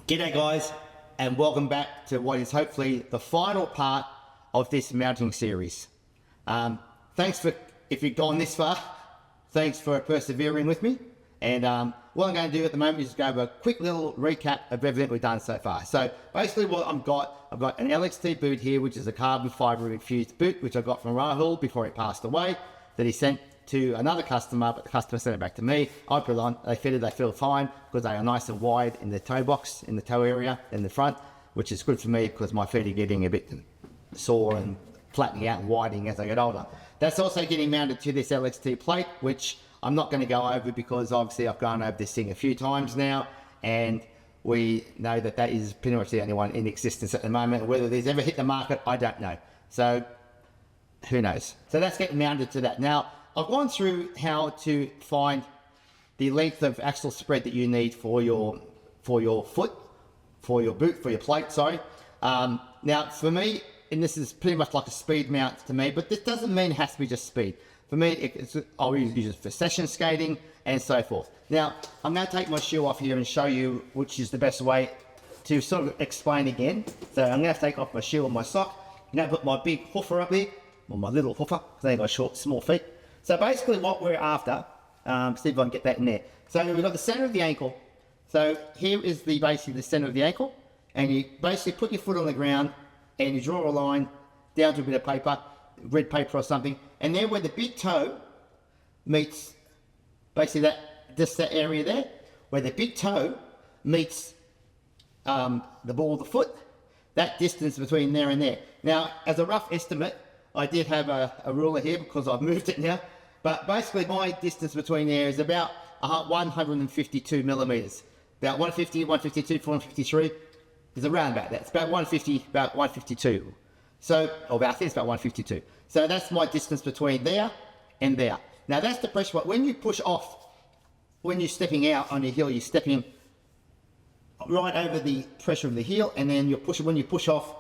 G'day guys, and welcome back to what is hopefully the final part of this mounting series. Thanks for, if you've gone this far, thanks for persevering with me. And what I'm going to do at the moment is go over a quick little recap of everything we've done so far. So basically what I've got an LXT boot here, which is a carbon fiber infused boot, which I got from Rahul before he passed away, that he sent to another customer, but the customer sent it back to me. I put it on, they feel fine because they are nice and wide in the toe box, in the toe area, in the front, which is good for me because my feet are getting a bit sore and flattening out and widening as I get older. That's also getting mounted to this LXT plate, which I'm not going to go over because obviously I've gone over this thing a few times now, and we know that that is pretty much the only one in existence at the moment. Whether these ever hit the market, I don't know. So who knows? So that's getting mounted to that. Now, I've gone through how to find the length of axle spread that you need for your foot, for your boot, for your plate, sorry. Now, for me, and this is pretty much like a speed mount to me, but this doesn't mean it has to be just speed. For me, I'll use it for session skating and so forth. Now, I'm going to take my shoe off here and show you which is the best way to sort of explain again. So I'm going to take off my shoe and my sock. I'm going to put my big hoofer up here, or my little hoofer, because they've got short, small feet. So basically what we're after, see if I can get that in there. So we've got the center of the ankle. So here is basically the center of the ankle, and you basically put your foot on the ground and you draw a line down to a bit of paper, red paper or something, and then where the big toe meets, basically that area there, where the big toe meets the ball of the foot, that distance between there and there. Now, as a rough estimate, I did have a ruler here because I've moved it now, but basically my distance between there is about 152 millimeters. About 150, 152, 153 is around about that. It's about 150, about 152. So, or about, I think it's about 152. So that's my distance between there and there. Now that's the pressure. When you push off, when you're stepping out on your heel, you're stepping right over the pressure of the heel, and then you're pushing, when you push off,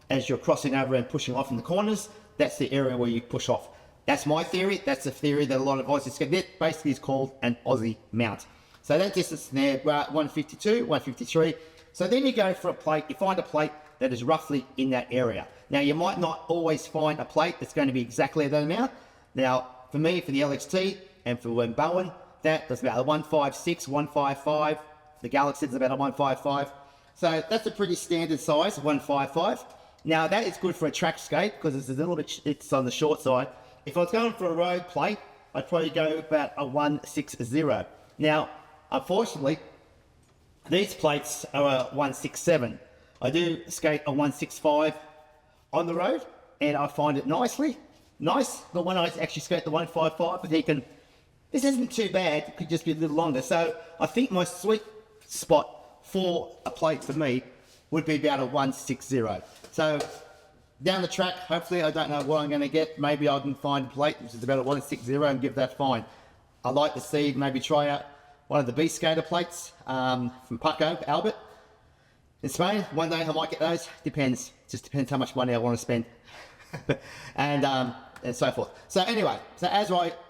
as you're crossing over and pushing off in the corners, that's the area where you push off. That's my theory. That's a theory that a lot of Aussies get. That basically is called an Aussie mount. So that distance there, about 152, 153. So then you go for a plate, you find a plate that is roughly in that area. Now you might not always find a plate that's going to be exactly that amount. Now for me, for the LXT and for Bowen, that's about a 156, 155. The Galaxy is about a 155. So that's a pretty standard size, 155. Now that is good for a track skate because it's a little bit, it's on the short side. If I was going for a road plate, I'd probably go about a 160. Now, unfortunately, these plates are a 167. I do skate a 165 on the road, and I find it nice. But when I actually skate the 155, but this isn't too bad. It could just be a little longer. So I think my sweet spot for a plate for me would be about a 160. So down the track, hopefully, I don't know what I'm going to get. Maybe I can find a plate which is about a 160 and give that fine. I'd like to see, maybe try out one of the B skater plates from Paco, Albert, in Spain. One day I might get those. Depends. Just depends how much money I want to spend. and so forth. So anyway,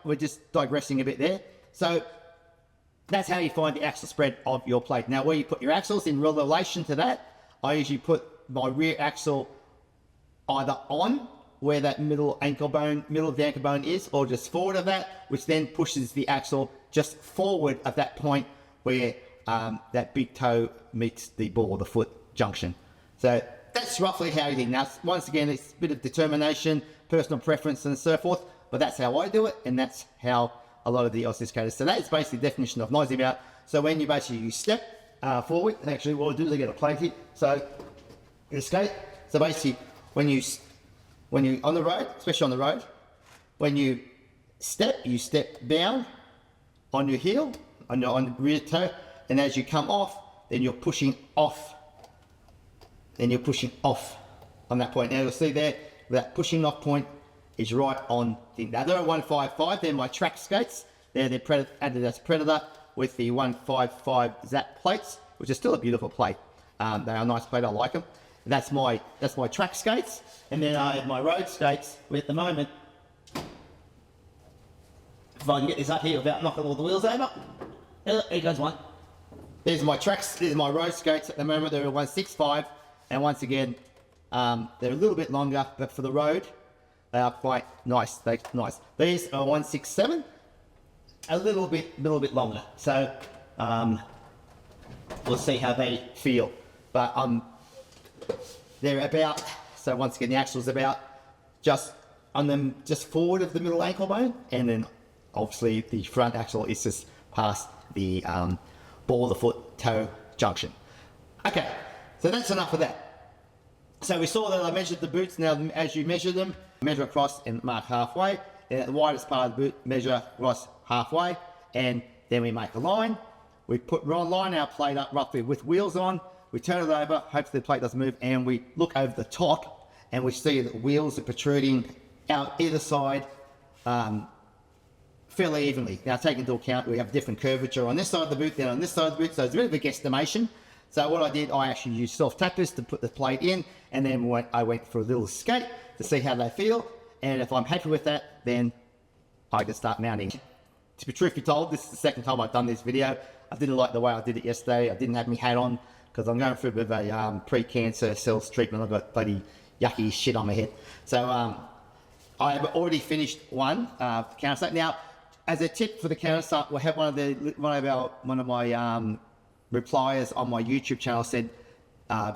we're just digressing a bit there. So that's how you find the axle spread of your plate. Now, where you put your axles in relation to that, I usually put my rear axle either on where that middle of the ankle bone is, or just forward of that, which then pushes the axle just forward of that point where that big toe meets the ball of the foot junction. So that's roughly how you do it. Now, once again, it's a bit of determination, personal preference and so forth, but that's how I do it, and that's how a lot of the Aussie skaters. So that is basically the definition of Aussie mount. So when you step forward, actually what we'll do is get a plate here. So you skate. So basically, when you on the road, especially on the road, when you step down on your heel, on the rear toe, and as you come off, then you're pushing off. On that point. Now you'll see there, that pushing off point is right on the. Now they're a 155. They're my track skates. They're Adidas Predator with the 155 Zap plates, which is still a beautiful plate. They are a nice plate. I like them. That's my track skates, and then I have my road skates. At the moment, if I can get this up here without knocking all the wheels over, here goes one. There's my tracks, there's my road skates. At the moment they're a 165, and once again, they're a little bit longer, but for the road, they are quite nice. Nice. These are 167, a little bit longer. So we'll see how they feel. But they're about, so once again, the axle's about just on them, just forward of the middle ankle bone, and then obviously the front axle is just past the ball of the foot toe junction. Okay, so that's enough of that. So we saw that I measured the boots. Now, as you measure them, measure across and mark halfway, and at the widest part of the boot, measure across halfway, and then we make a line. We line our plate up roughly with wheels on, we turn it over, hopefully the plate doesn't move, and we look over the top, and we see that the wheels are protruding out either side fairly evenly. Now, take into account we have different curvature on this side of the boot than on this side of the boot, so it's a bit of a guesstimation. So what I did, I actually used self-tappers to put the plate in, and then I went for a little skate to see how they feel, and if I'm happy with that, then I can start mounting. To be truth be told, this is the second time I've done this video. I didn't like the way I did it yesterday. I didn't have my hat on because I'm going through a bit of a pre-cancer cells treatment. I've got bloody yucky shit on my head. So I have already finished one countersink. Now, as a tip for the countersink, we'll have one of my repliers on my YouTube channel said,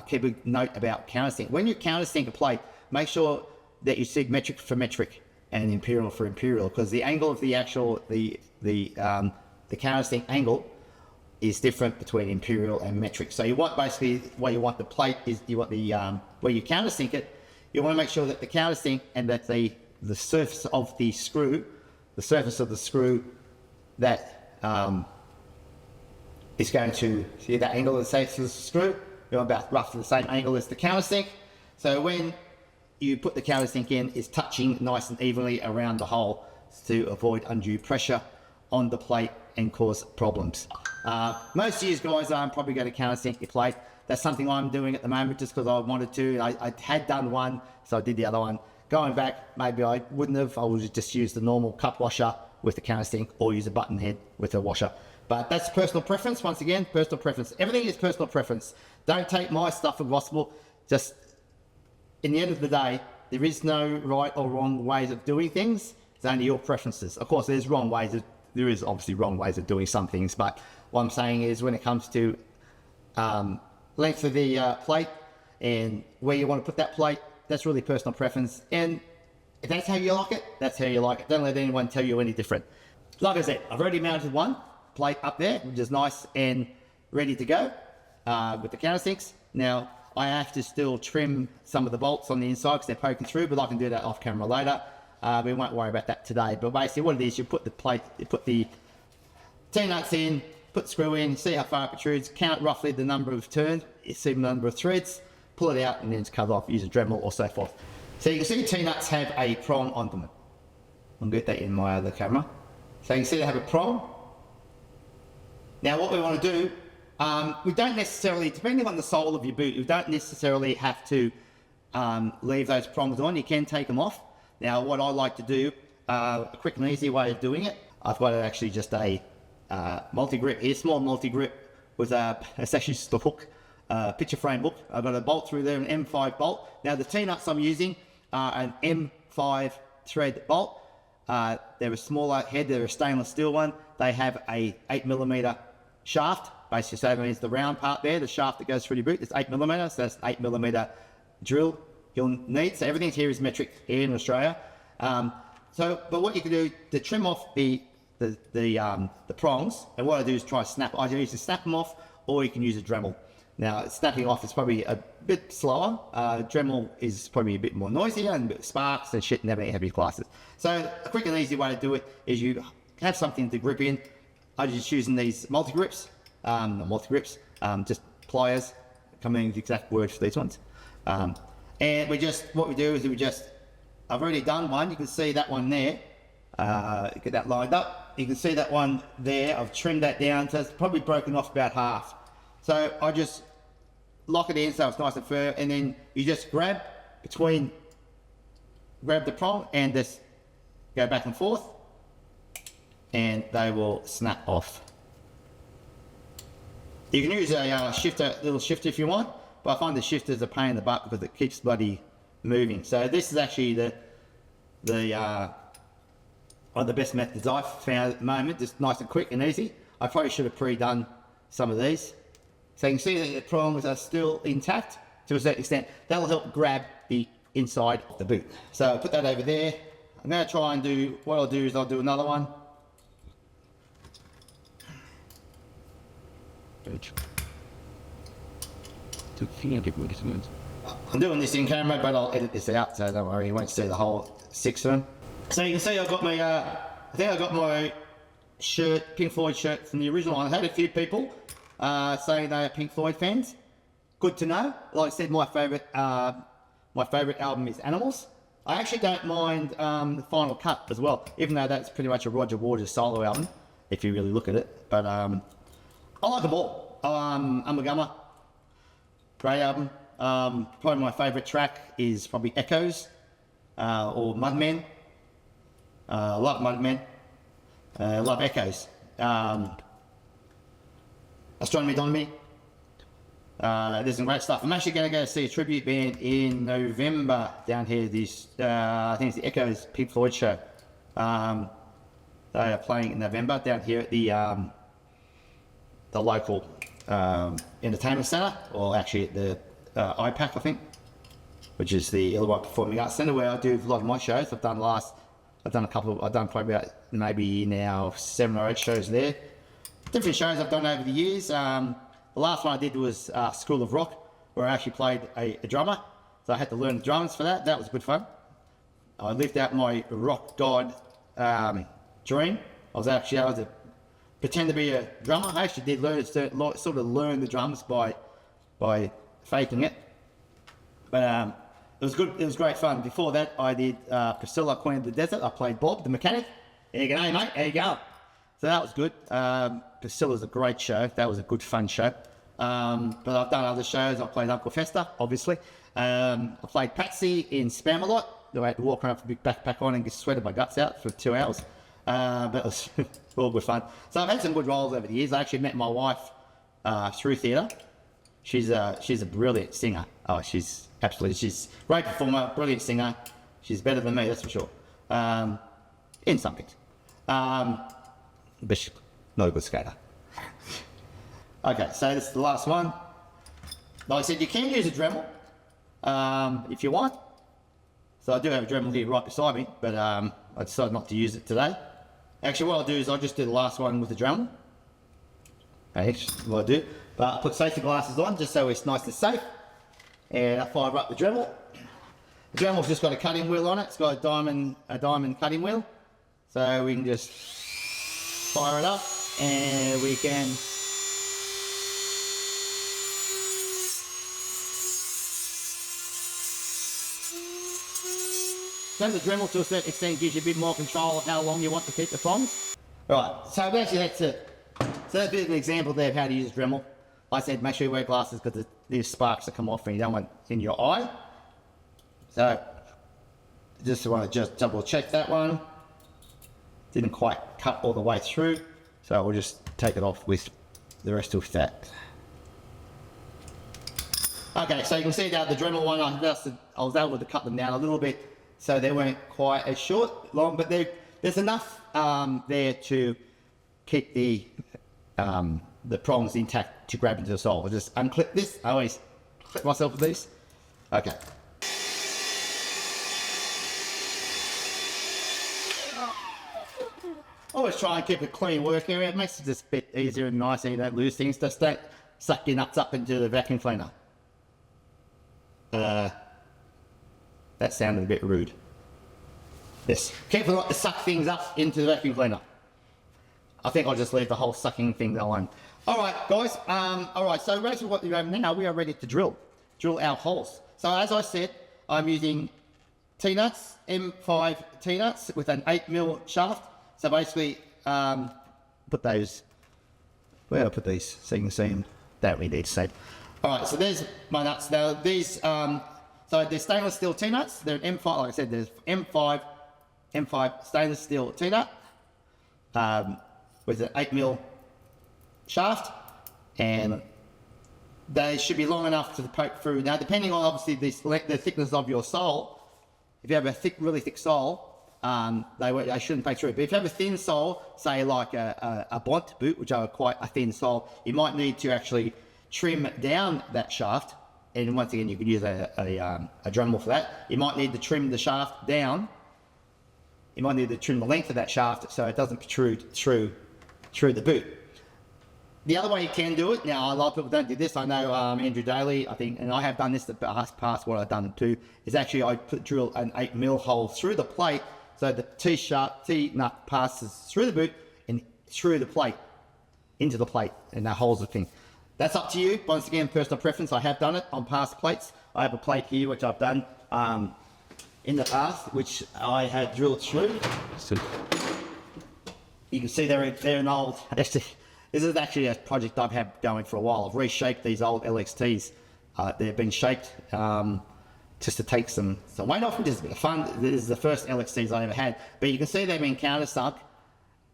keep a note about countersink. When you countersink a plate, make sure that you see metric for metric and imperial for imperial, because the angle of the actual the countersink angle is different between imperial and metric. So you want basically where you want the plate is you want the where you countersink it. You want to make sure that the countersink and that the surface of the screw, that is going to see that angle of the surface of the screw. You're about roughly the same angle as the countersink. So when you put the countersink in, it's touching nice and evenly around the hole to avoid undue pressure on the plate and cause problems. Most of you guys are probably going to countersink your plate. That's something I'm doing at the moment just because I wanted to. I had done one, so I did the other one. Going back, maybe I wouldn't have. I would just use the normal cup washer with the countersink or use a button head with a washer. But that's personal preference. Once again, personal preference. Everything is personal preference. Don't take my stuff for gospel. Just, in the end of the day, there is no right or wrong ways of doing things. It's only your preferences. Of course, there is obviously wrong ways of doing some things, but what I'm saying is when it comes to length of the plate and where you want to put that plate, that's really personal preference. And if that's how you like it, that's how you like it. Don't let anyone tell you any different. Like I said, I've already mounted one plate up there, which is nice and ready to go with the countersinks. Now, I have to still trim some of the bolts on the inside because they're poking through, but I can do that off camera later. We won't worry about that today. But basically what it is, you put the T-nuts in, put the screw in, see how far it protrudes, count roughly the number of turns, see the number of threads, pull it out and then it's cut off, use a Dremel or so forth. So you can see T-nuts have a prong on them. I'll get that in my other camera. So you can see they have a prong. Now what we want to do, we don't necessarily, depending on the sole of your boot, you don't necessarily have to leave those prongs on. You can take them off. Now what I like to do, a quick and easy way of doing it, I've got actually just a multi-grip here, small multi-grip with it's actually just a hook, picture frame hook. I've got a bolt through there, an M5 bolt. Now the T-nuts I'm using are an M5 thread bolt. They're a smaller head, they're a stainless steel one. They have a 8mm shaft, basically, so that means the round part there, the shaft that goes through your boot, is 8mm, so that's 8mm drill you'll need. So everything here is metric here in Australia. But what you can do to trim off the prongs, and what I do is try to snap. I either snap them off, or you can use a Dremel. Now snapping off is probably a bit slower. Dremel is probably a bit more noisier and a bit sparks and shit, never heavy classes. So a quick and easy way to do it is you have something to grip in. I'm just using these multi-grips, just pliers. I can't remember the exact word for these ones. And what we do is I've already done one. You can see that one there. Get that lined up. You can see that one there. I've trimmed that down, so it's probably broken off about half. So I just lock it in so it's nice and firm, and then you just grab the prong and just go back and forth, and they will snap off. You can use a little shifter if you want, but I find the shifter is a pain in the butt because it keeps bloody moving. So this is actually one of the best methods I've found at the moment, just nice and quick and easy. I probably should have pre-done some of these. So you can see that the prongs are still intact to a certain extent. That'll help grab the inside of the boot. So I'll put that over there. I'm going to try and do, what I'll do is I'll do another one. I'm doing this in camera, but I'll edit this out, so don't worry, you won't see the whole 6 of them. So you can see I've got my, I think I got my shirt, Pink Floyd shirt from the original one. I had a few people saying they are Pink Floyd fans. Good to know. Like I said, my favourite album is Animals. I actually don't mind the Final Cut as well, even though that's pretty much a Roger Waters solo album, if you really look at it. But I like them all. Ummagumma, great album. Probably my favourite track is probably Echoes or Mudmen. I love Mudmen. Love Echoes. Astronomy Donomy. There's some great stuff. I'm actually going to go see a tribute band in November down here. This I think it's the Echoes Pink Floyd show. They are playing in November down here at the local entertainment centre, or actually at the IPAC, I think, which is the Illawarra Performing Arts Centre, where I do a lot of my shows. I've done probably about maybe now 7 or 8 shows there. Different shows I've done over the years. The last one I did was School of Rock, where I actually played a drummer. So I had to learn the drums for that. That was good fun. I lived out my rock god dream. I was able to pretend to be a drummer. I actually did sort of learn the drums by faking it. But it was good. It was great fun. Before that, I did Priscilla, Queen of the Desert. I played Bob, the mechanic. There you go, mate. There you go. So that was good. Priscilla's a great show. That was a good, fun show. But I've done other shows. I played Uncle Fester, obviously. I played Patsy in Spamalot. I had to walk around with a big backpack on and get sweated my guts out for 2 hours. But it was all good fun. So I've had some good roles over the years. I actually met my wife through theatre. She's a brilliant singer. Oh, she's a great performer, brilliant singer. She's better than me, that's for sure. In some things. But she's not a good skater. Okay, so this is the last one. Like I said, you can use a Dremel if you want. So I do have a Dremel here right beside me, but I decided not to use it today. Actually, what I'll do is I'll just do the last one with the Dremel. That's what I do. But I'll put safety glasses on just so it's nice and safe. And I fire up the Dremel. The Dremel's just got a cutting wheel on it. It's got a diamond cutting wheel. So we can just fire it up and we can so the Dremel to a certain extent gives you a bit more control of how long you want to keep the prongs. Right, so basically that's it. So that's a bit of an example there of how to use a Dremel. Like I said, make sure you wear glasses because there's sparks that come off and you don't want it in your eye. So just want to double check that one. Didn't quite cut all the way through, so we'll just take it off with the rest of that. Okay, so you can see now the Dremel one, I was able to cut them down a little bit so they weren't quite as long, but there's enough there to keep the prongs intact to grab into the sole. I'll just unclip this. I always clip myself with these. Okay. Always try and keep a clean work area. It makes it just a bit easier and nicer. You don't lose things. Just don't suck your nuts up into the vacuum cleaner. That sounded a bit rude. Yes. Careful not to suck things up into the vacuum cleaner. I think I'll just leave the whole sucking thing alone. All right, guys. All right, so basically what we have now, we are ready to drill our holes. So as I said, I'm using T-nuts, M5 T-nuts with an 8mm shaft. So basically, put those, where do I put these so you can see them? That we need to see. All right, so there's my nuts. Now these, so they're stainless steel T-nuts. They're an M5, like I said, there's M5 stainless steel T-nut with an 8mm shaft. and they should be long enough to poke through. Now, depending on obviously the thickness of your sole, if you have a really thick sole, they shouldn't poke through. But if you have a thin sole, say like a Bont boot, which are quite a thin sole, you might need to actually trim down that shaft. And once again, you could use a Dremel for that. You might need to trim the shaft down. You might need to trim the length of that shaft so it doesn't protrude through the boot. The other way you can do it, now a lot of people don't do this, I know Andrew Daly, I think, and I have done this the past what I've done too, is actually I drill an 8mm hole through the plate so the T-nut passes through the boot and through the plate, into the plate, and that holds the thing. That's up to you, once again, personal preference. I have done it on past plates. I have a plate here which I've done in the past, which I had drilled through. You can see they're an old, this is actually a project I've had going for a while. I've reshaped these old LXTs. They've been shaped just to take some weight off, which is a bit of fun. This is the first LXTs I ever had. But you can see they've been countersunk,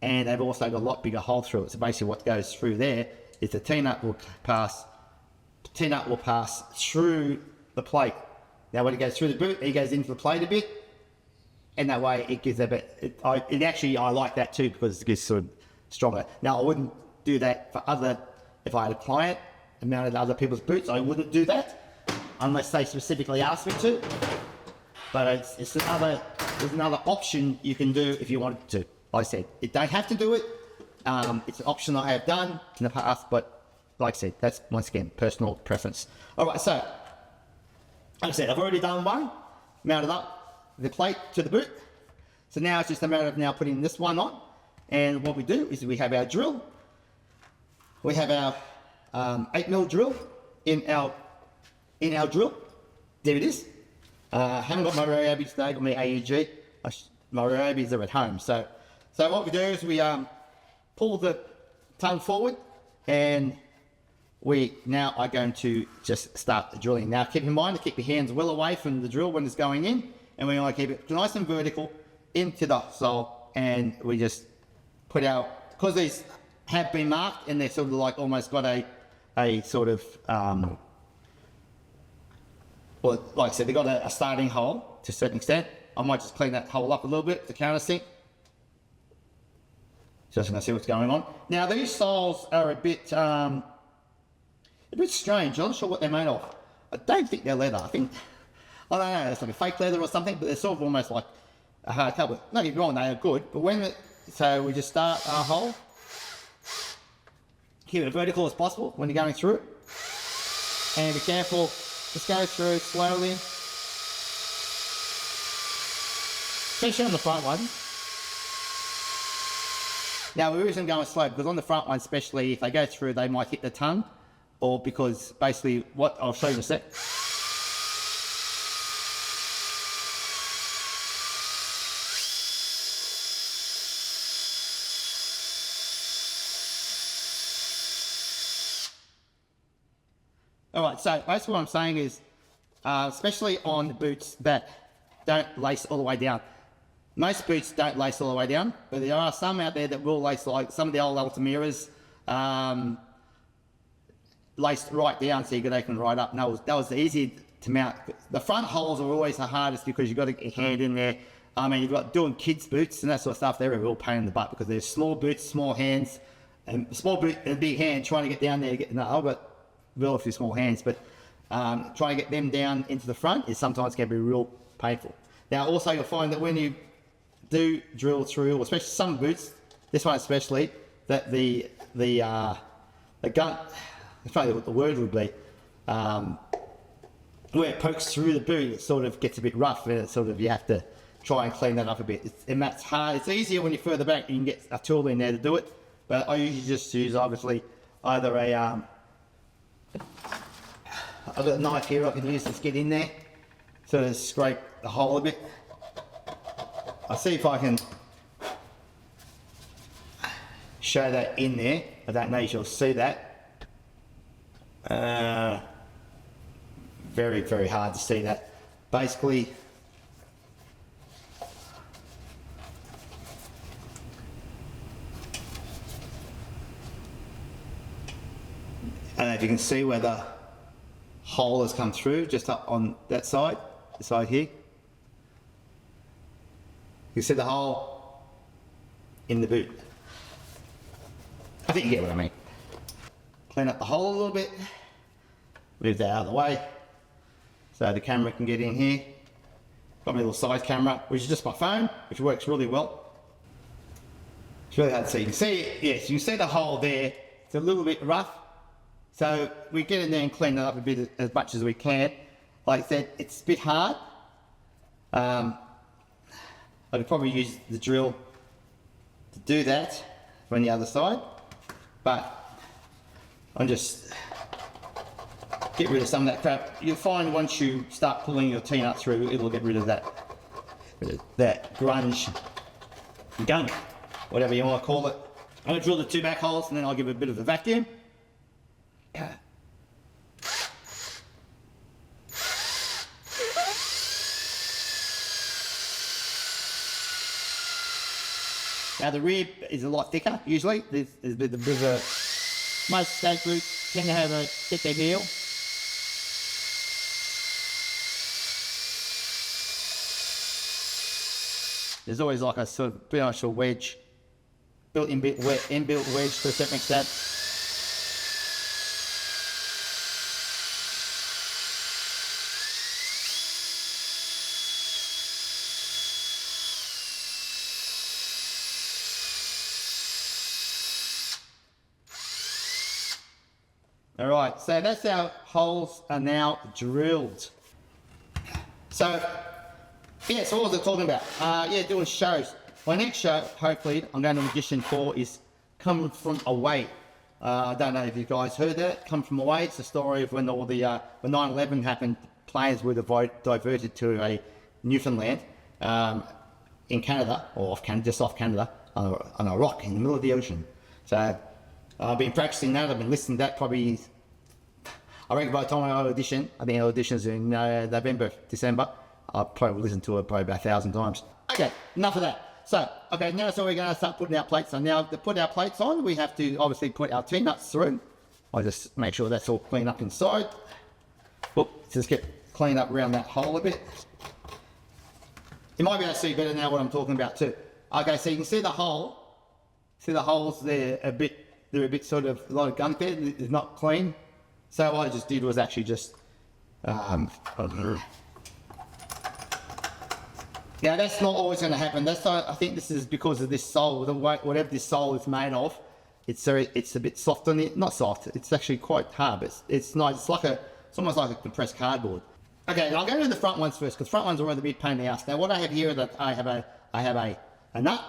and they've also got a lot bigger hole through it. So basically what goes through there is the T-nut will pass through the plate. Now when it goes through the boot, it goes into the plate a bit, and that way it gives a bit, I like that too, because it gives sort of stronger. Now I wouldn't do that for if I had a client and mounted other people's boots, I wouldn't do that unless they specifically asked me to. But there's another option you can do if you wanted to. Like I said, you don't have to do it. It's an option I have done in the past, but like I said, that's once again personal preference. All right, so like I said, I've already done one, mounted up the plate to the boot. So now it's just a matter of now putting this one on. And what we do is we have our drill. We have our 8mm drill in our drill. There it is. Haven't got my Ryobi today, got my AUG. My Ryobis are at home. So what we do is we pull the tongue forward, and we now are going to just start the drilling. Now keep in mind to keep your hands well away from the drill when it's going in, and we want to keep it nice and vertical into the sole, and we just put our, because these have been marked and they're sort of like almost got a sort of, well, like I said, they've got a starting hole to a certain extent. I might just clean that hole up a little bit to countersink. Just going to see what's going on. Now these soles are a bit strange. I'm not sure what they're made of. I don't think they're leather. I don't know, it's like a fake leather or something, but they're sort of almost like a hard cover. Don't get me wrong, they are good, but so we just start our hole. Keep it as vertical as possible when you're going through it. And be careful, just go through slowly. Especially on the front one. Now the reason I'm going slow, because on the front one especially, if they go through, they might hit the tongue, or because basically what, I'll show you in a sec. Alright, so basically what I'm saying is, especially on the boots that don't lace all the way down. Most boots don't lace all the way down, but there are some out there that will lace, like some of the old Altamiras, laced right down so they can ride up. And that was easy to mount. The front holes are always the hardest because you've got to get your hand in there. I mean, you've got doing kids' boots and that sort of stuff, they're a real pain in the butt because there's small boots, small hands, and small boot and a big hand trying to get down there. I've got relatively small hands, but trying to get them down into the front is sometimes can be real painful. Now, also you'll find that when you do drill through, especially some boots, this one especially, that the gun, it's probably what the word would be, where it pokes through the boot, it sort of gets a bit rough, and it's sort of, you have to try and clean that up a bit. And that's hard. It's easier when you're further back, you can get a tool in there to do it, but I usually just use, obviously, either I've got a knife here I can use to get in there, sort of scrape the hole a bit. I'll see if I can show that in there. I don't know if you'll see that. Very, very hard to see that. Basically, don't know if you can see where the hole has come through, just up on that side, the side here. You see the hole in the boot. I think you get what I mean. Clean up the hole a little bit, move that out of the way so the camera can get in here. Got my little side camera, which is just my phone, which works really well. It's really hard to see. You can see, yes, you can see the hole there. It's a little bit rough, so we get in there and clean it up a bit as much as we can. Like I said, it's a bit hard. I could probably use the drill to do that from the other side, but I'm just get rid of some of that crap. You'll find once you start pulling your T-nut through, it'll get rid of that grunge, gunk, whatever you want to call it. I'm going to drill the 2 back holes and then I'll give it a bit of a vacuum. Now the rear is a lot thicker usually. There's a bit of a, most skate boots tend to have a thicker heel. There's always like a sort of pretty much a wedge, inbuilt wedge to a certain extent. All right, so that's our holes are now drilled. So, yeah, so what was I talking about? Yeah, doing shows. My next show, hopefully, I'm going to audition for is Come From Away. I don't know if you guys heard that. Come From Away, it's a story of when all the, when 9/11 happened, planes were diverted to a Newfoundland in Canada, or just off Canada, on a rock in the middle of the ocean. So, I've been practicing that, I've been listening to that probably, I reckon by the time I audition, I think our auditions in November, December, I'll probably listen to it probably about 1,000 times. Okay, enough of that. So, okay, now so we're going to start putting our plates on. Now, to put our plates on, we have to obviously put our T-nuts through. I'll just make sure that's all clean up inside. Oop, just get clean up around that hole a bit. You might be able to see better now what I'm talking about too. Okay, so you can see the hole. See the holes there they're a bit sort of, a lot of gunk there, it's not clean. So what I just did was actually just, now that's not always going to happen. I think this is because of this sole, whatever this sole is made of, it's a bit soft on it, not soft, it's actually quite hard, but it's nice, it's almost like a compressed cardboard. Okay, I'll go to the front ones first, because front ones are really a bit pain in the ass. Now what I have here is that I have a nut,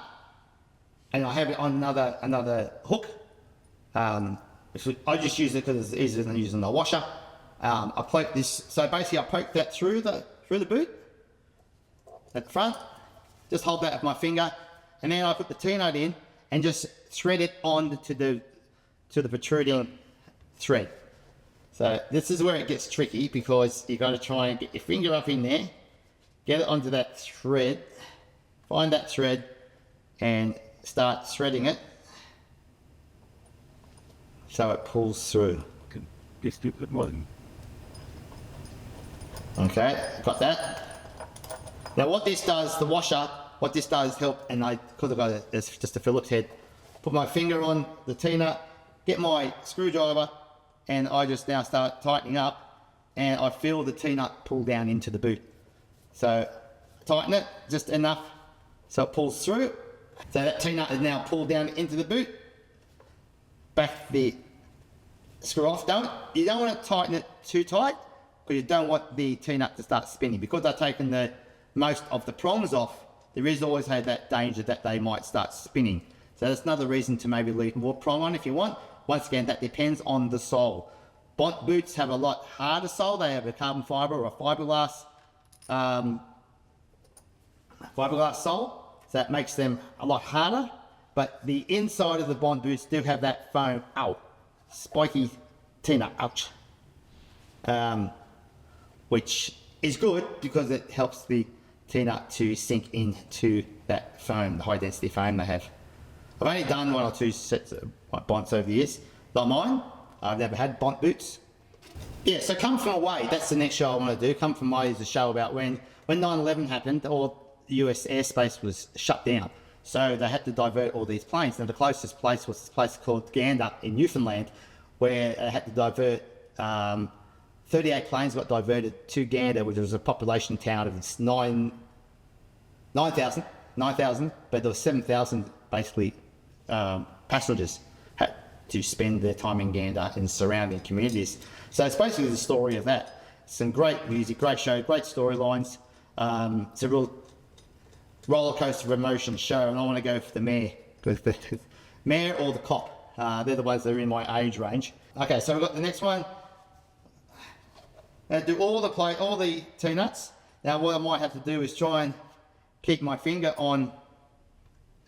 and I have it on another hook. I just use it because it's easier than using the washer. I poke this, so basically I poke that through the boot at the front, just hold that with my finger, and then I put the T-nut in and just thread it on to the protruding thread. So this is where it gets tricky, because you got to try and get your finger up in there, get it onto that thread, find that thread, and start threading it so it pulls through. Okay, got that. Now what this does, the washer, what this does help, and because I've got it's just a Phillips head, put my finger on the T-nut, get my screwdriver, and I just now start tightening up, and I feel the T-nut pull down into the boot. So tighten it just enough so it pulls through. So that T-nut is now pulled down into the boot. Back the screw off. You don't want to tighten it too tight, because you don't want the T-nut to start spinning. Because I've taken most of the prongs off, there is always that danger that they might start spinning. So that's another reason to maybe leave more prong on if you want. Once again, that depends on the sole. Bont boots have a lot harder sole. They have a carbon fibre or a fiberglass sole. So that makes them a lot harder. But the inside of the Bond boots do have that foam, spiky T-nut, ouch. Which is good because it helps the T-nut to sink into that foam, the high density foam they have. I've only done 1 or 2 sets of Bonds over the years, not mine. I've never had bont boots. Yeah, so Come From Away, that's the next show I want to do. Come From Away is a show about when 9/11 happened, all US airspace was shut down. So they had to divert all these planes. Now the closest place was this place called Gander in Newfoundland, where they had to divert 38 planes got diverted to Gander, which was a population town of 9,000, but there was 7,000 basically passengers had to spend their time in Gander and surrounding communities. So it's basically the story of that. Some great music, great show, great storylines. It's a real roller coaster of emotion show, and I want to go for the mayor, because the mayor or the cop, they're the ones that are in my age range. Okay, so we've got the next one. Now do all the T-nuts. Now what I might have to do is try and keep my finger on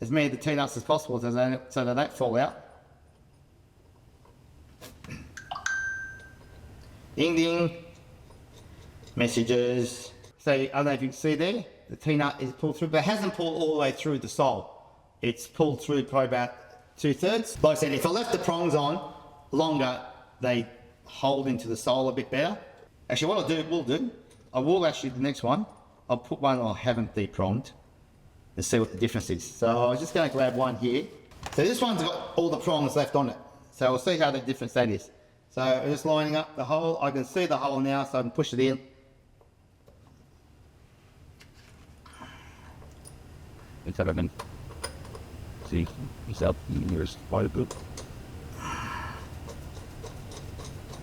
as many of the T-nuts as possible so they don't fall out. Ding ding. Messages. So I don't know if you can see there, the T-nut is pulled through, but it hasn't pulled all the way through the sole. It's pulled through probably about 2/3. Like I said, if I left the prongs on longer, they hold into the sole a bit better. Actually, what I will actually, the next one, I'll put one I haven't depronged and see what the difference is. So I was just going to grab one here. So this one's got all the prongs left on it. So we'll see how the difference that is. So I'm just lining up the hole. I can see the hole now, so I can push it in. It's have been see yourself yours quite a bit.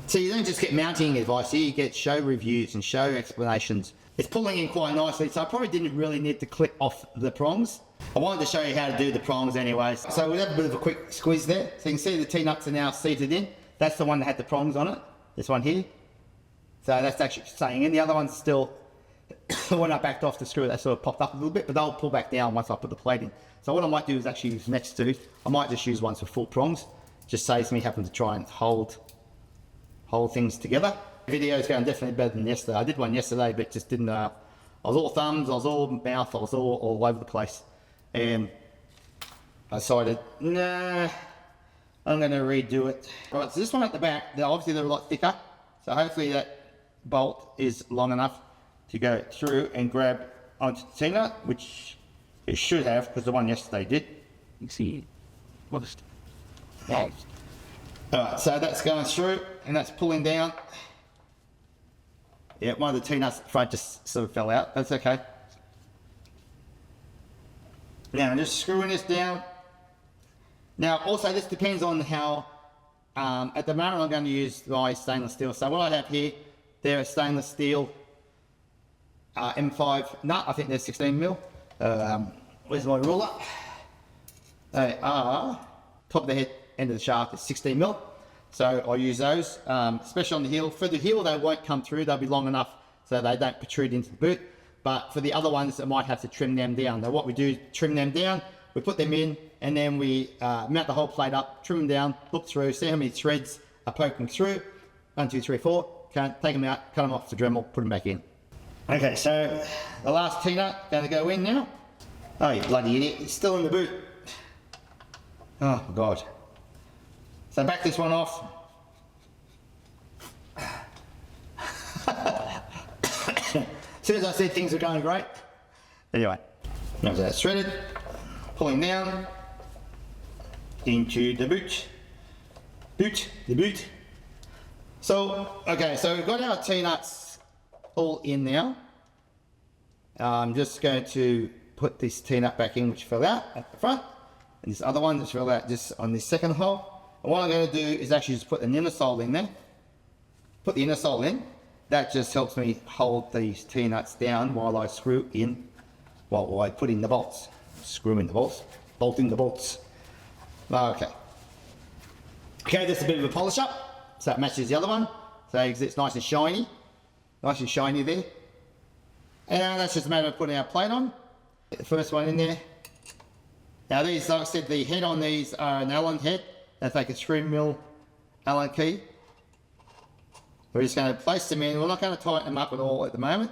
So you don't just get mounting advice here, you get show reviews and show explanations. It's pulling in quite nicely, so I probably didn't really need to clip off the prongs. I wanted to show you how to do the prongs anyways. So we'll have a bit of a quick squeeze there. So you can see the T-nuts are now seated in. That's the one that had the prongs on it, this one here. So that's actually staying in. The other one's still, when I backed off the screw, that sort of popped up a little bit, but they'll pull back down once I put the plate in. So what I might do is actually use next to, I might just use ones for full prongs. Just saves me having to try and hold things together. The video's going definitely better than yesterday. I did one yesterday, but just didn't, I was all thumbs, I was all mouth, I was all over the place. And I decided, nah, I'm going to redo it. Right, so this one at the back, obviously they're a lot thicker. So hopefully that bolt is long enough to go through and grab onto the T-nut, which it should have, because the one yesterday did. You see, what's Alright, so that's going through and that's pulling down. Yeah, one of the T-nuts at the front just sort of fell out. That's okay. Now I'm just screwing this down. Now also this depends on how, at the moment I'm going to use my stainless steel. So what I have here, they're a stainless steel M5 nut. I think they're 16mm. Where's my ruler? They are, top of the head, end of the shaft is 16mm. So I use those, especially on the heel. For the heel they won't come through, they'll be long enough so they don't protrude into the boot. But for the other ones, I might have to trim them down. Now what we do, trim them down, we put them in, and then we mount the whole plate up, trim them down, look through, see how many threads are poking through. 1, 2, 3, 4. Take them out, cut them off the Dremel, put them back in. Okay, so the last T-nut going to go in now. Oh, you bloody idiot, it's still in the boot. Oh, God. So back this one off. As soon as I said things were going great. Anyway, now that's threaded, pulling down into the boot. The boot. So, okay, so we've got our T-nuts all in now. I'm just going to put this T-nut back in, which fell out at the front, and this other one that's fell out just on this second hole. And what I'm going to do is actually just put an inner sole in there. Put the inner sole in. That just helps me hold these T-nuts down while I screw in, while I put in the bolts. Screw in the bolts, bolt in the bolts. Okay. Okay, that's a bit of a polish up, so it matches the other one. So it's nice and shiny. Nice and shiny there. And now that's just a matter of putting our plate on. Get the first one in there. Now these, like I said, the head on these are an Allen head. That's like a 3mm Allen key. We're just going to place them in. We're not going to tighten them up at all at the moment.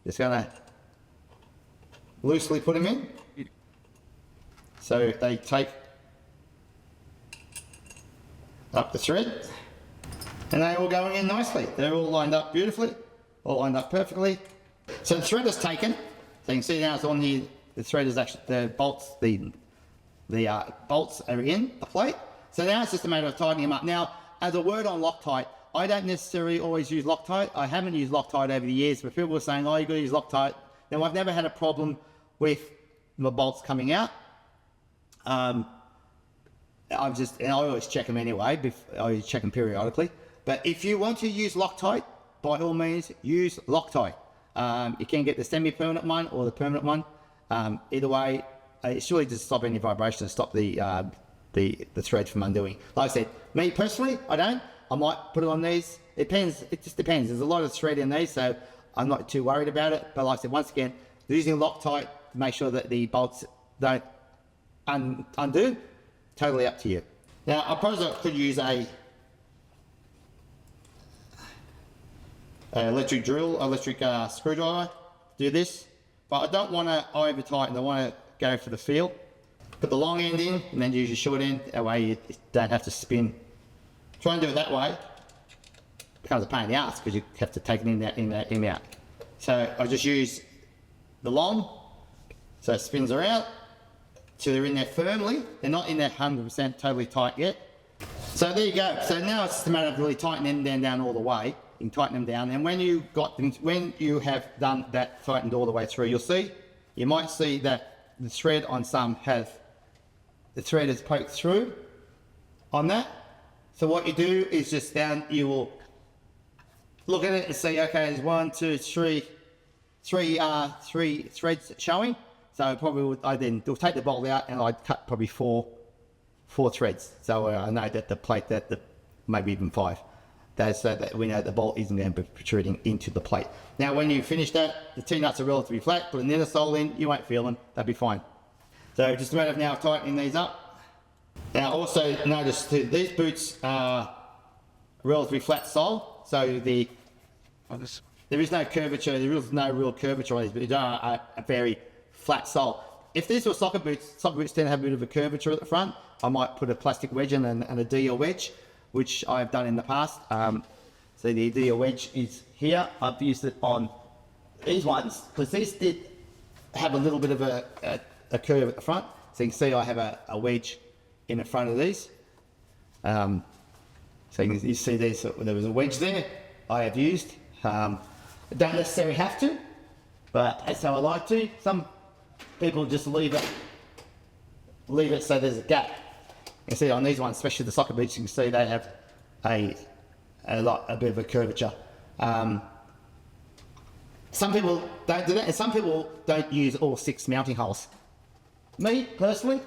Just going to loosely put them in. So they take up the thread. And they're all going in nicely. They're all lined up beautifully, all lined up perfectly. So the thread is taken. So you can see now it's on the thread is actually, the bolts are in the plate. So now it's just a matter of tightening them up. Now, as a word on Loctite, I don't necessarily always use Loctite. I haven't used Loctite over the years, but people were saying, oh, you got to use Loctite. Now, I've never had a problem with the bolts coming out. I always check them anyway. I always check them periodically. But if you want to use Loctite, by all means, use Loctite. You can get the semi-permanent one or the permanent one. Either way, it's really just stop any vibration and stop the thread from undoing. Like I said, me personally, I don't. I might put it on these. It depends. It just depends. There's a lot of thread in these, so I'm not too worried about it. But like I said, once again, using Loctite to make sure that the bolts don't undo. Totally up to you. Now, I probably could use a electric drill, electric screwdriver to do this, but I don't want to over tighten. I want to go for the feel. Put the long end in and then use your short end. That way you don't have to spin. Try and do it that way. It becomes a pain in the ass because you have to take it in out. So I just use the long, so it spins around till they're in there firmly. They're not in there 100% totally tight yet. So there you go. So now it's just a matter of really tightening them down all the way. You can tighten them down, and when you have done that tightened all the way through, you might see that the thread on some the thread is poked through on that. So what you do is just you will look at it and see, okay, there's 1, 2, 3 threads showing. So probably we'll take the bolt out and I'd cut probably four threads. So I know that the plate maybe even 5. So that we know the bolt isn't going to be protruding into the plate. Now, when you finish that, the T-nuts are relatively flat. Put an inner sole in, you won't feel them. They'll be fine. So just a matter of now tightening these up. Now, also notice too, these boots are relatively flat sole. So there is no curvature. There is no real curvature on these, but they are a very flat sole. If these were soccer boots tend to have a bit of a curvature at the front. I might put a plastic wedge in and a DL wedge, which I've done in the past. So the DL wedge is here. I've used it on these ones because these did have a little bit of a curve at the front. So you can see I have a wedge in the front of these. So you see there was a wedge there I have used. I don't necessarily have to, but that's how I like to. Some people just leave it so there's a gap. You can see on these ones, especially the soccer boots, you can see they have a bit of a curvature. Some people don't do that, and some people don't use all 6 mounting holes. Me, personally,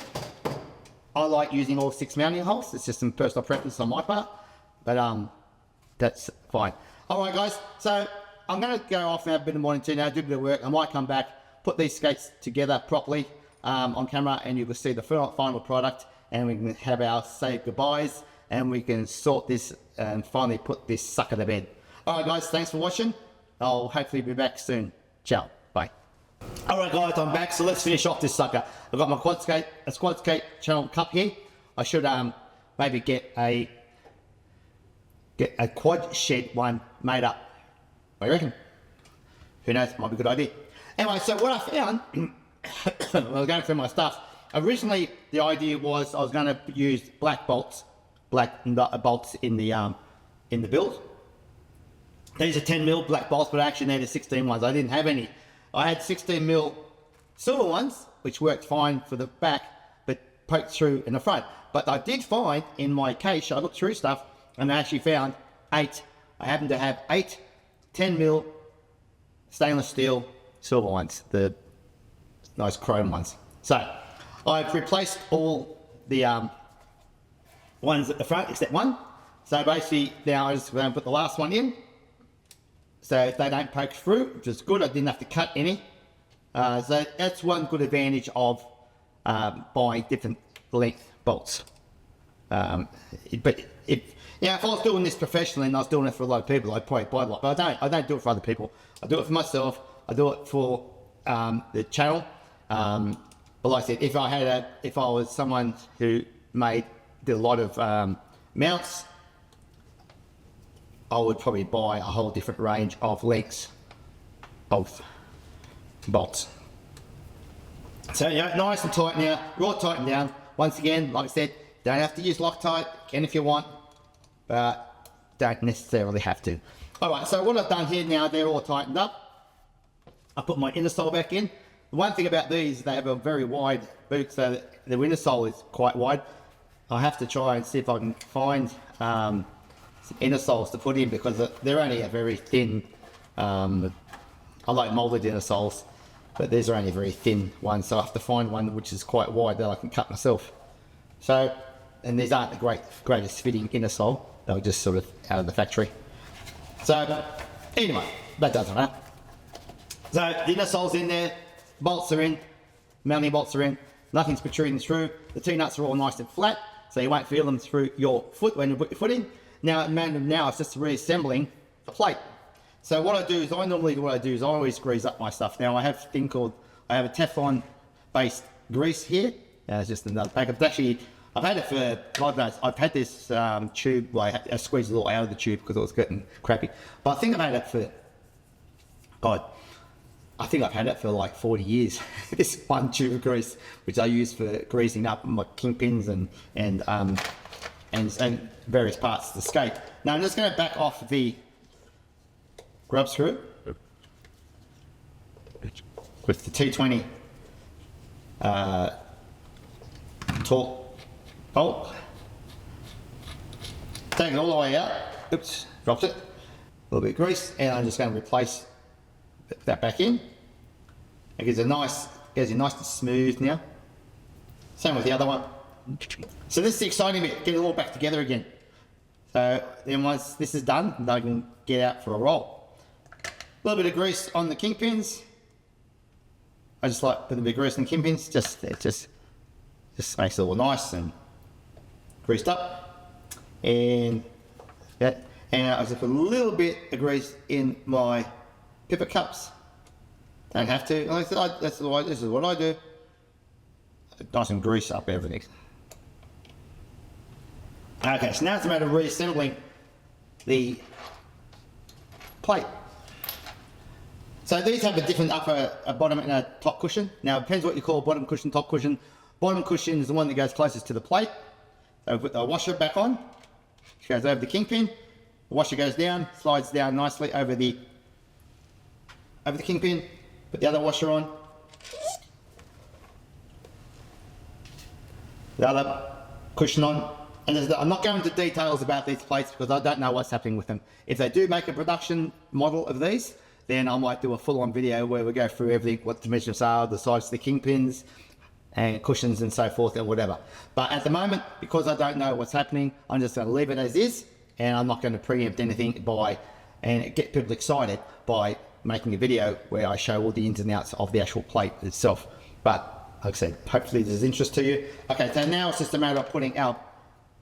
I like using all 6 mounting holes. It's just some personal preference on my part, but that's fine. All right, guys, so I'm going to go off now, a bit of morning tea now, do a bit of work. I might come back, put these skates together properly on camera, and you will see the final product, and we can have our say goodbyes, and we can sort this and finally put this sucker to bed. All right, guys, thanks for watching. I'll hopefully be back soon. Ciao, bye. All right, guys, I'm back, so let's finish off this sucker. I've got my quad skate channel cup here. I should maybe get a quad shed one made up. What do you reckon? Who knows? Might be a good idea. Anyway, so what I found when I was going through my stuff, originally the idea was I was going to use black bolts in the build. These are 10mm black bolts, but I actually needed 16 ones. I didn't have any. I had 16mm silver ones, which worked fine for the back, but poked through in the front. But I did find in my cache, I looked through stuff, and I actually found 8. I happened to have 8 10mm stainless steel silver ones, the nice chrome ones. So I've replaced all the ones at the front except one. So basically now I'm just going to put the last one in. So if they don't poke through, which is good, I didn't have to cut any. So that's one good advantage of buying different length bolts. But if I was doing this professionally and I was doing it for a lot of people, I'd probably buy a lot. But I don't do it for other people. I do it for myself. I do it for the channel. But like I said, if I was someone who did a lot of mounts, I would probably buy a whole different range of lengths of bolts. So yeah, nice and tight now, right tighten down. Once again, like I said, don't have to use Loctite, can if you want, but don't necessarily have to. All right, so what I've done here now, they're all tightened up. I put my inner sole back in. The one thing about these, they have a very wide boot, so that the inner sole is quite wide. I have to try and see if I can find some inner soles to put in, because they're only a very thin, I like molded inner soles, but these are only very thin ones, so I have to find one which is quite wide that I can cut myself. So, and these aren't the greatest fitting inner sole, they were just sort of out of the factory. So, anyway, that doesn't matter. So, the inner sole's in there, bolts are in, mounting bolts are in, nothing's protruding through, the T-nuts are all nice and flat, so you won't feel them through your foot when you put your foot in. Now it's just reassembling the plate. So what I do is, I always grease up my stuff. Now I have a Teflon based grease here. It's just another pack. I've had it for, God knows, I've had this tube, well, I squeezed a little out of the tube because it was getting crappy. But I think I've had it for, like 40 years. This one tube of grease, which I use for greasing up my kingpins and various parts of the skate. Now I'm just going to back off the grub screw with the T20 torque bolt. Take it all the way out. Oops, dropped it. A little bit of grease, and I'm just going to replace that back in. It gives you nice and smooth now. Same with the other one. So this is the exciting bit, get it all back together again. So then once this is done, I can get out for a roll. A little bit of grease on the kingpins. I just like putting a bit of grease on the kingpins, just makes it all nice and greased up. And I just put a little bit of grease in my pipette cups. Don't have to. This is what I do. Nice and grease up everything. Okay, so now it's a matter of reassembling the plate. So these have a different a bottom and a top cushion. Now it depends what you call bottom cushion, top cushion. Bottom cushion is the one that goes closest to the plate. So put the washer back on. It goes over the kingpin. The washer goes down, slides down nicely over the kingpin. Put the other washer on. The other cushion on. And I'm not going into details about these plates because I don't know what's happening with them. If they do make a production model of these, then I might do a full-on video where we go through everything, what dimensions are, the size of the kingpins, and cushions and so forth and whatever. But at the moment, because I don't know what's happening, I'm just going to leave it as is, and I'm not going to preempt anything and get people excited by making a video where I show all the ins and outs of the actual plate itself. But like I said, hopefully this is of interest to you. Okay, so now it's just a matter of putting our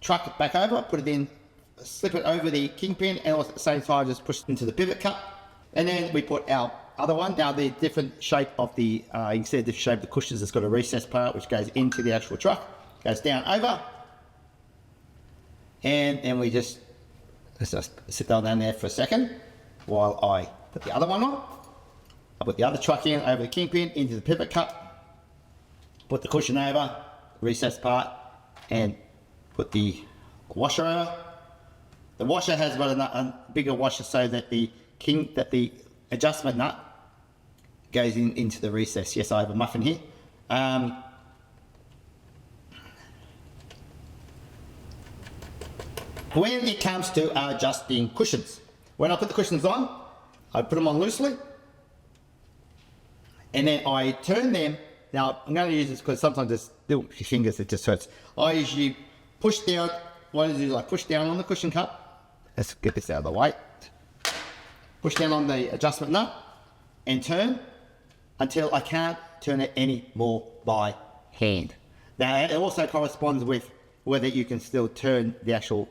truck back over, put it in, slip it over the kingpin, and also at the same time just push it into the pivot cup. And then we put our other one. Now the different shape of the, you can see the different shape of the cushions. It's got a recessed part which goes into the actual truck, goes down over. And then let's just sit down there for a second while I put the other one on. I put the other truck in over the kingpin into the pivot cup, put the cushion over, recessed part, and put the washer over. The washer has got a bigger washer so that the adjustment nut goes into the recess. Yes, I have a muffin here. When it comes to adjusting cushions, when I put the cushions on, I put them on loosely, and then I turn them. Now I'm going to use this because sometimes there's little fingers, it just hurts. I usually push down. What I do is I push down on the cushion cup. Let's get this out of the way. Push down on the adjustment nut and turn until I can't turn it any more by hand. Now it also corresponds with whether you can still turn the actual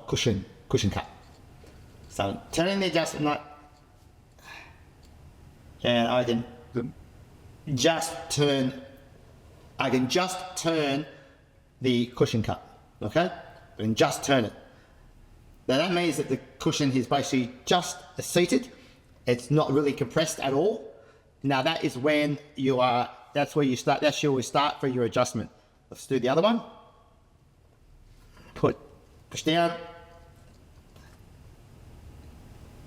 cushion cup. So turning the adjustment nut, and I can just turn the cushion cup. Okay, and just turn it. So that means that the cushion is basically just seated. It's not really compressed at all. Now that is when you are, that's where you start, that's where we start for your adjustment. Let's do the other one. Push down.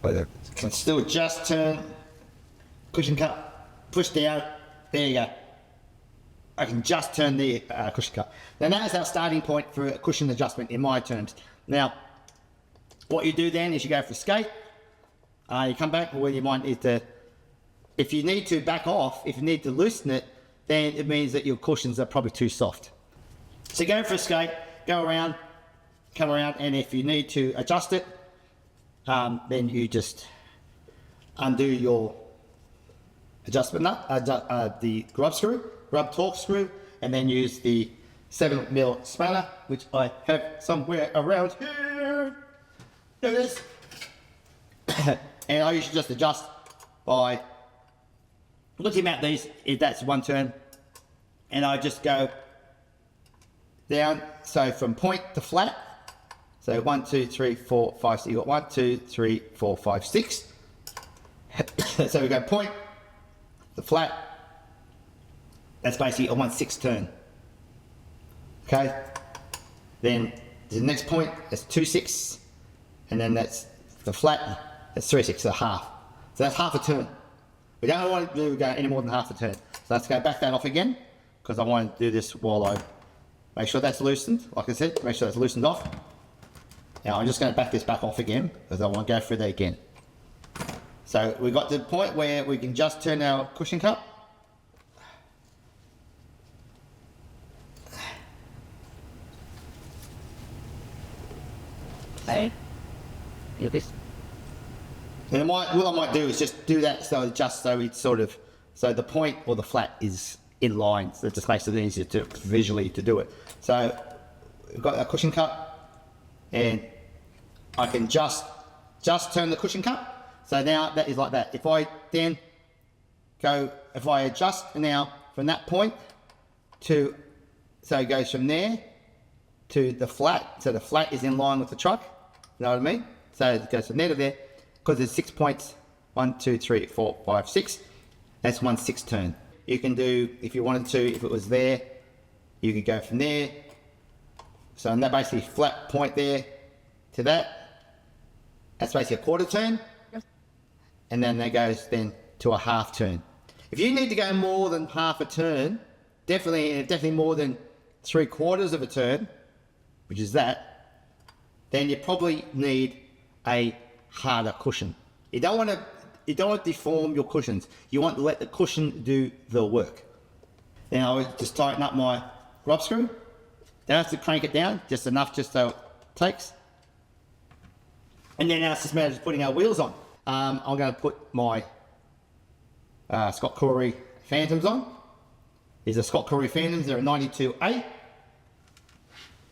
Can still adjust, turn, cushion cup, push down, there you go. I can just turn the cushion cup. Now that is our starting point for a cushion adjustment in my terms. Now, what you do then is you go for a skate, you come back, where you might need to, if you need to back off, if you need to loosen it, then it means that your cushions are probably too soft. So go for a skate, go around, come around, and if you need to adjust it, then you just undo your adjustment nut, the grub torque screw, and then use the 7mm spanner, which I have somewhere around here. There it is. And I usually just adjust by looking at these, if that's one turn, and I just go down, so from point to flat. So 1, 2, 3, 4, 5, 6. You got 1, 2, 3, 4, 5, 6. So we go point, the flat. That's basically a 1/6 turn. Okay. Then the next point is 2/6, and then that's the flat. That's 3/6, a half. So that's half a turn. We don't want to do go any more than half a turn. So let's go back that off again, because I want to do this while I make sure that's loosened. Like I said, make sure that's loosened off. Now I'm just going to back this back off again, because I want to go through that again. So we got to the point where we can just turn our cushion cup. Hey, this. And what I might do is just do that so it's sort of, so the point or the flat is in line. So it just makes it easier to visually to do it. So we've got our cushion cup, and I can just turn the cushion cup. So now that is like that. If I then go, if I adjust now from that point to, so it goes from there to the flat. So the flat is in line with the truck. You know what I mean? So it goes from there to there, because there's 6 points. 1, 2, 3, 4, 5, 6. That's 1/6 turn. You can do, if you wanted to, if it was there, you could go from there. So in that basically flat point there to that, that's basically a quarter turn. And then that goes then to a half turn. If you need to go more than half a turn, definitely more than 3/4 of a turn, which is that, then you probably need a harder cushion. You don't want to deform your cushions. You want to let the cushion do the work. Then I would just tighten up my grub screw. Don't have to crank it down, just enough just so it takes. And then now it's just a matter of putting our wheels on. I'm going to put my Scott Corey Phantoms on. These are Scott Corey Phantoms. They're a 92A.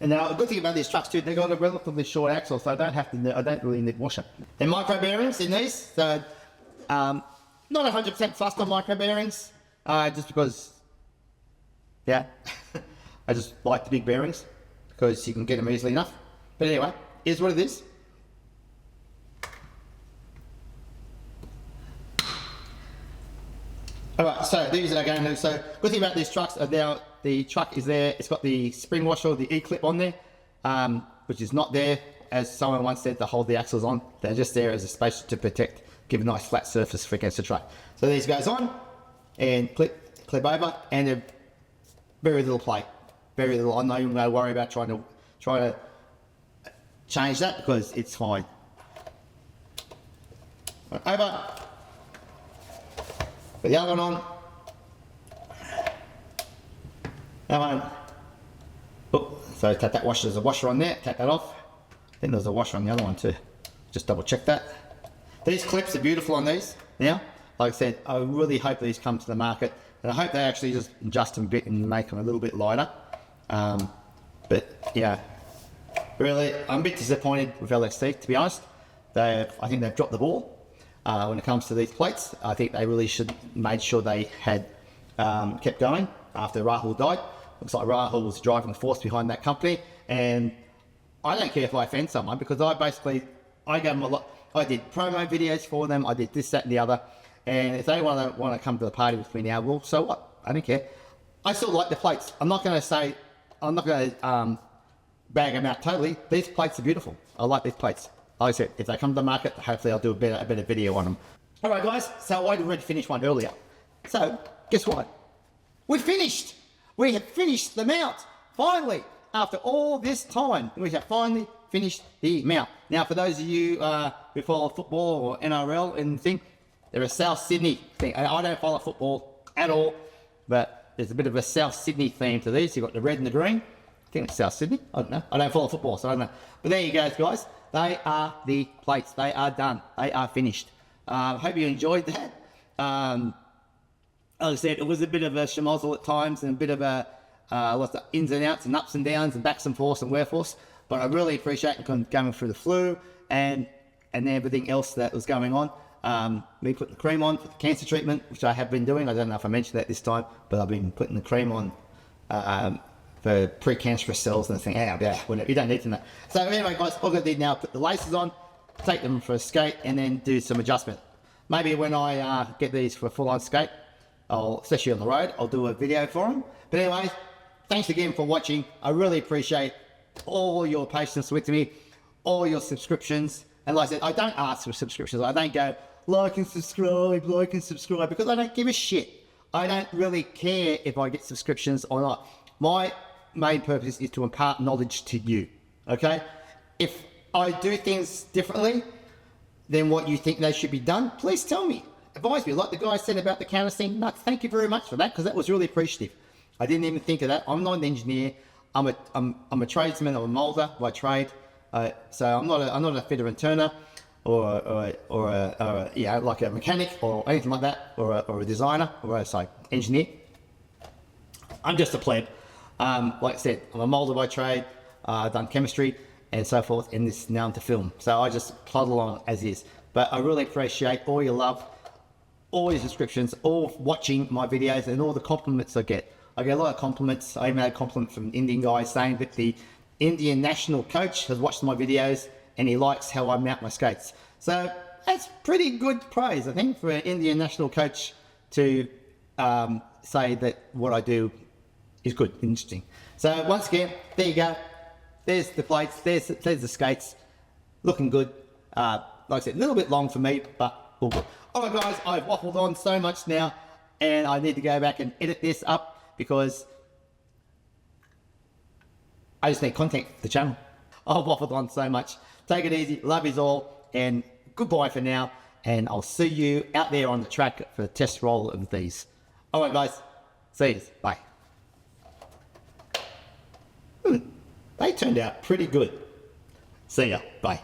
And now the good thing about these trucks too, they've got a relatively short axle, so I don't really need washer. They're micro bearings in these, so not 100% fussed on micro bearings, just because, yeah, I just like the big bearings because you can get them easily enough. But anyway, here's what it is. Alright, so these are going to, so good thing about these trucks are now the truck is there, it's got the spring washer, the E-clip on there, which is not there, as someone once said, to hold the axles on. They're just there as a space to protect, give a nice flat surface for against the truck. So these goes on and clip over, and they're very little play, very little. I'm not even going to worry about trying to change that because it's fine. Over. Put the other one on. That one. Oh, so tap that washer. There's a washer on there. Tap that off. I think there's a washer on the other one too. Just double check that. These clips are beautiful on these. Now, like I said, I really hope these come to the market, and I hope they actually just adjust them a bit and make them a little bit lighter. But yeah, really, I'm a bit disappointed with LXT, to be honest. I think they've dropped the ball. When it comes to these plates, I think they really should made sure they had kept going after Rahul died. Looks like Rahul was the driving force behind that company, and I don't care if I offend someone because I gave them a lot. I did promo videos for them. I did this, that, and the other. And if they want to come to the party with me now, well, so what? I don't care. I still like the plates. I'm not going to bag them out totally. These plates are beautiful. I like these plates. Like I said, if they come to the market, hopefully I'll do a better video on them. All right, guys. So I already finished one earlier. So guess what? We finished. We have finished the mount. Finally, after all this time, we have finally finished the mount. Now, for those of you who follow football or NRL and think, they're a South Sydney thing. I don't follow football at all, but there's a bit of a South Sydney theme to these. You've got the red and the green. I think it's South Sydney. I don't know. I don't follow football, so I don't know. But there you go, guys. They are the plates. They are done. They are finished. Hope you enjoyed that. Like I said, it was a bit of a schmozzle at times and a bit of a lots of ins and outs and ups and downs and backs and forths and wherefores. But I really appreciate going through the flu and everything else that was going on. Me putting the cream on for the cancer treatment, which I have been doing. I don't know if I mentioned that this time, but I've been putting the cream on for precancerous cells and thing. Yeah, whatever. You don't need to know. So anyway, guys, all I'm going to do now, put the laces on, take them for a skate, and then do some adjustment. Maybe when I get these for a full-on skate, especially on the road, I'll do a video for them. But anyway, thanks again for watching. I really appreciate all your patience with me, all your subscriptions. And like I said, I don't ask for subscriptions. I don't go, like and subscribe, because I don't give a shit. I don't really care if I get subscriptions or not. My main purpose is to impart knowledge to you, okay? If I do things differently than what you think they should be done, please tell me. Advise me, like the guy said about the counter thing. No, thank you very much for that, because that was really appreciative. I didn't even think of that. I'm not an engineer. I'm a tradesman. I'm a moulder by trade. So I'm not a fitter and turner, or like a mechanic or anything like that, or a designer, or engineer. I'm just a pleb. Like I said, I'm a moulder by trade. I've done chemistry and so forth, and this now into film. So I just plod along as is. But I really appreciate all your love, all your subscriptions, all watching my videos, and all the compliments I get. I get a lot of compliments. I even had a compliment from an Indian guy saying that the Indian national coach has watched my videos and he likes how I mount my skates. So that's pretty good praise, I think, for an Indian national coach to say that what I do is good, interesting. So once again, there you go. There's the plates, there's the skates, looking good. Like I said, a little bit long for me, but all good. All right, guys, I've waffled on so much now, and I need to go back and edit this up because I just need content for the channel. I've waffled on so much. Take it easy. Love yous all, and goodbye for now. And I'll see you out there on the track for a test roll of these. All right, guys. See you. Bye. They turned out pretty good. See ya. Bye.